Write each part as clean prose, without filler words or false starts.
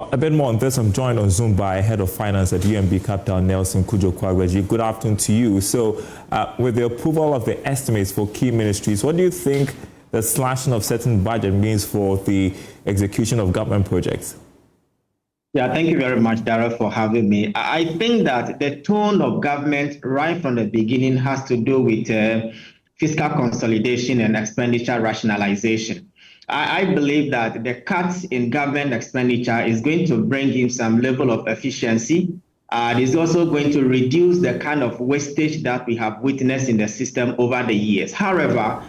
A bit more on this. I'm joined on Zoom by Head of Finance at UMB Capital, Nelson Kujo-Kwagwaji. Good afternoon to you. So, with the approval of the estimates for key ministries, what do you think the slashing of certain budget means for the execution of government projects? Yeah, thank you very much, Dara, for having me. I think that the tone of government right from the beginning has to do with fiscal consolidation and expenditure rationalization. I believe that the cuts in government expenditure is going to bring in some level of efficiency. It is also going to reduce the kind of wastage that we have witnessed in the system over the years. However,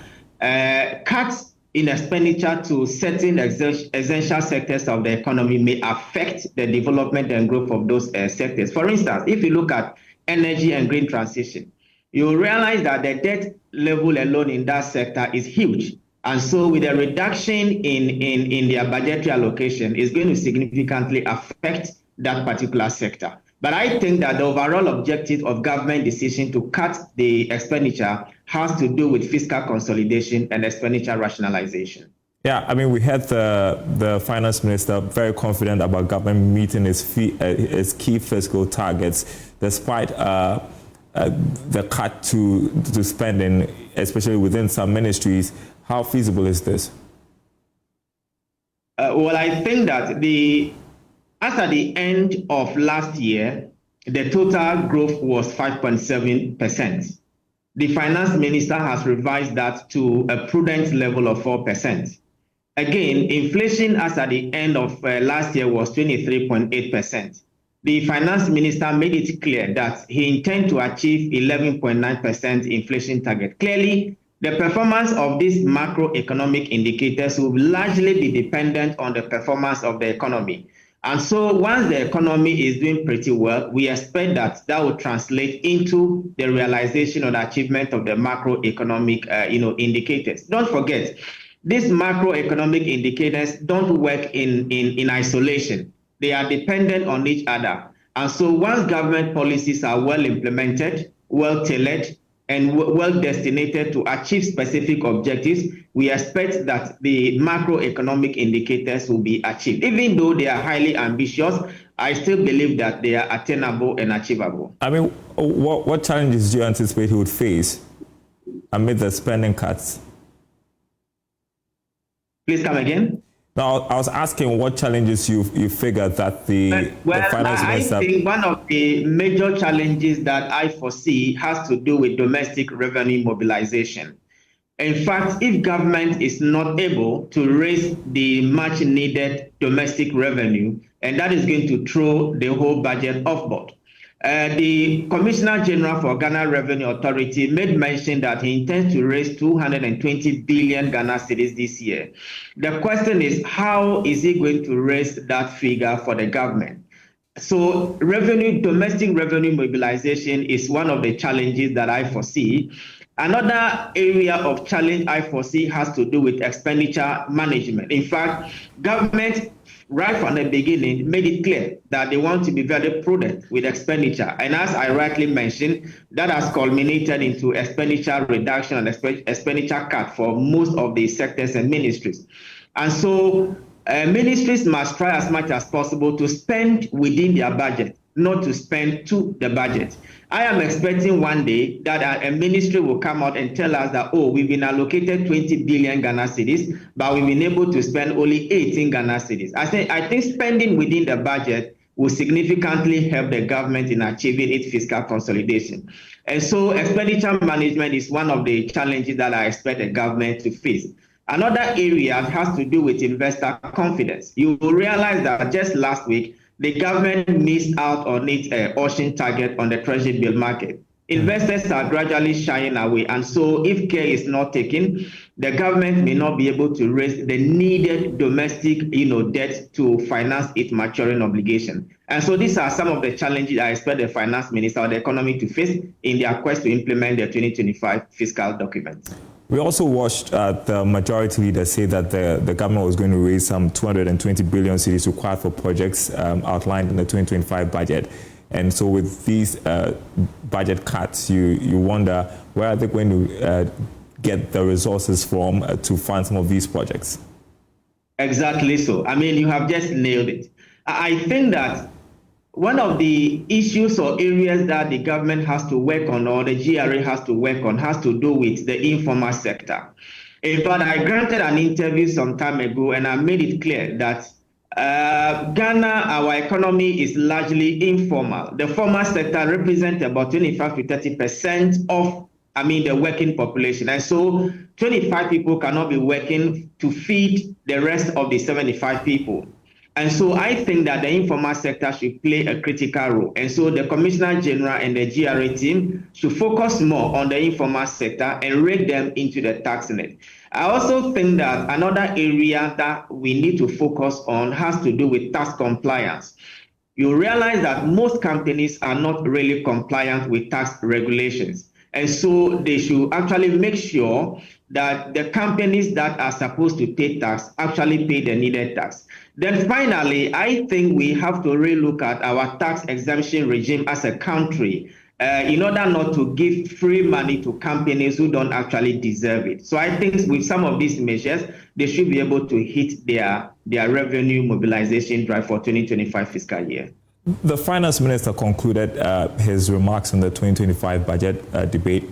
cuts in expenditure to certain essential sectors of the economy may affect the development and growth of those sectors. For instance, if you look at energy and green transition, you will realize that the debt level alone in that sector is huge. And so with a reduction in their budgetary allocation, is going to significantly affect that particular sector. But I think that the overall objective of government decision to cut the expenditure has to do with fiscal consolidation and expenditure rationalization. Yeah, I mean, we had the finance minister very confident about government meeting its key fiscal targets, despite the cut to spending, especially within some ministries. How feasible is this? Well, I think that as at the end of last year, the total growth was 5.7%. The finance minister has revised that to a prudent level of 4%. Again, inflation as at the end of last year was 23.8%. The finance minister made it clear that he intends to achieve 11.9% inflation target. Clearly, the performance of these macroeconomic indicators will largely be dependent on the performance of the economy. And so once the economy is doing pretty well, we expect that will translate into the realization or the achievement of the macroeconomic indicators. Don't forget, these macroeconomic indicators don't work in isolation. They are dependent on each other. And so once government policies are well implemented, well tailored, and well destinated to achieve specific objectives, we expect that the macroeconomic indicators will be achieved. Even though they are highly ambitious, I still believe that they are attainable and achievable. I mean, what challenges do you anticipate he would face amid the spending cuts? Please come again. Now, I was asking what challenges you figure that the finance minister... I think one of the major challenges that I foresee has to do with domestic revenue mobilization. In fact, if government is not able to raise the much needed domestic revenue, and that is going to throw the whole budget offboard. The Commissioner General for Ghana Revenue Authority made mention that he intends to raise 220 billion Ghana cedis this year. The question is, how is he going to raise that figure for the government? So domestic revenue mobilization is one of the challenges that I foresee. Another area of challenge I foresee has to do with expenditure management. In fact, government right from the beginning made it clear that they want to be very prudent with expenditure. And as I rightly mentioned, that has culminated into expenditure reduction and expenditure cut for most of the sectors and ministries. And so ministries must try as much as possible to spend within their budget, not to spend to the budget. I am expecting one day that a ministry will come out and tell us that, oh, we've been allocated 20 billion Ghana cedis, but we've been able to spend only 18 Ghana cedis. I think spending within the budget will significantly help the government in achieving its fiscal consolidation. And so expenditure management is one of the challenges that I expect the government to face. Another area has to do with investor confidence. You will realize that just last week, the government missed out on its auction target on the treasury bill market. Investors are gradually shying away, and so if care is not taken, the government may not be able to raise the needed domestic debt to finance its maturing obligation. And so these are some of the challenges I expect the finance minister or the economy to face in their quest to implement the 2025 fiscal documents. We also watched the majority leaders say that the government was going to raise some 220 billion cedis required for projects outlined in the 2025 budget. And so with these budget cuts, you wonder where are they going to get the resources from to fund some of these projects? Exactly so. I mean, you have just nailed it. I think that one of the issues or areas that the government has to work on, or the GRA has to work on, has to do with the informal sector. In fact, I granted an interview some time ago, and I made it clear that Ghana, our economy is largely informal. The formal sector represents about 25 to 30% of, the working population. And so 25 people cannot be working to feed the rest of the 75 people. And so I think that the informal sector should play a critical role. And so the Commissioner General and the GRA team should focus more on the informal sector and rake them into the tax net. I also think that another area that we need to focus on has to do with tax compliance. You realize that most companies are not really compliant with tax regulations. And so they should actually make sure that the companies that are supposed to pay tax actually pay the needed tax. Then finally, I think we have to relook at our tax exemption regime as a country in order not to give free money to companies who don't actually deserve it. So I think with some of these measures, they should be able to hit their revenue mobilization drive for 2025 fiscal year. The Finance Minister concluded his remarks on the 2025 budget debate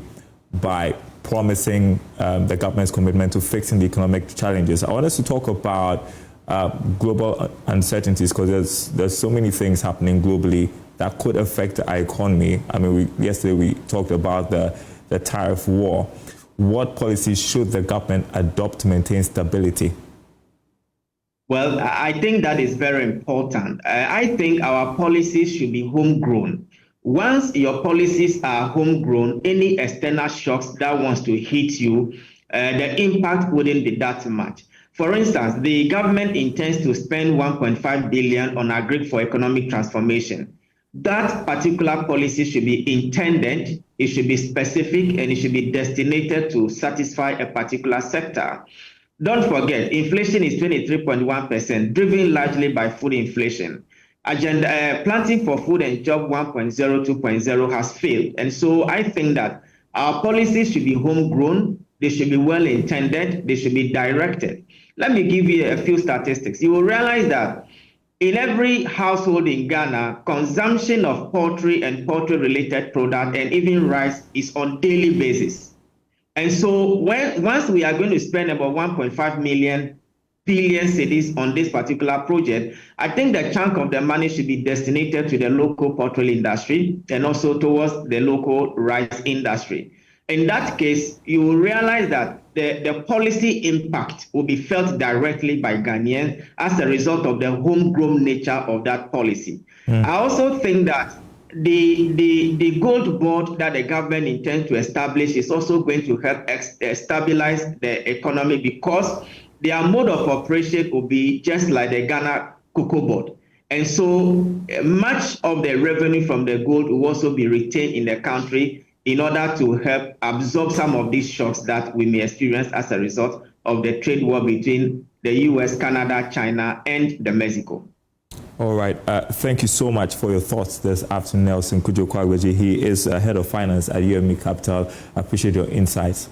by promising the government's commitment to fixing the economic challenges. I want us to talk about global uncertainties, because there's so many things happening globally that could affect our economy. Yesterday we talked about the tariff war. What policies should the government adopt to maintain stability? Well, I think that is very important. I think our policies should be homegrown. Once your policies are homegrown, any external shocks that wants to hit you, the impact wouldn't be that much. For instance, the government intends to spend 1.5 billion on agri for economic transformation. That particular policy should be intended, it should be specific, and it should be destinated to satisfy a particular sector. Don't forget, inflation is 23.1%, driven largely by food inflation. Agenda Planting for Food and Job 1.0, 2.0 has failed. And so I think that our policies should be homegrown, they should be well intended, they should be directed. Let me give you a few statistics. You will realize that in every household in Ghana, consumption of poultry and poultry-related products and even rice is on daily basis. And so once we are going to spend about 1.5 billion cedis on this particular project, I think the chunk of the money should be designated to the local poultry industry and also towards the local rice industry. In that case, you will realize that the policy impact will be felt directly by Ghanaians as a result of the homegrown nature of that policy. I also think that the gold board that the government intends to establish is also going to help stabilize the economy, because their mode of operation will be just like the Ghana Cocoa Board. And so much of the revenue from the gold will also be retained in the country in order to help absorb some of these shocks that we may experience as a result of the trade war between the US, Canada, China, and the Mexico. All right. Thank you so much for your thoughts this afternoon, Nelson Kudjo Kwagbeji. He is head of finance at UME Capital. I appreciate your insights.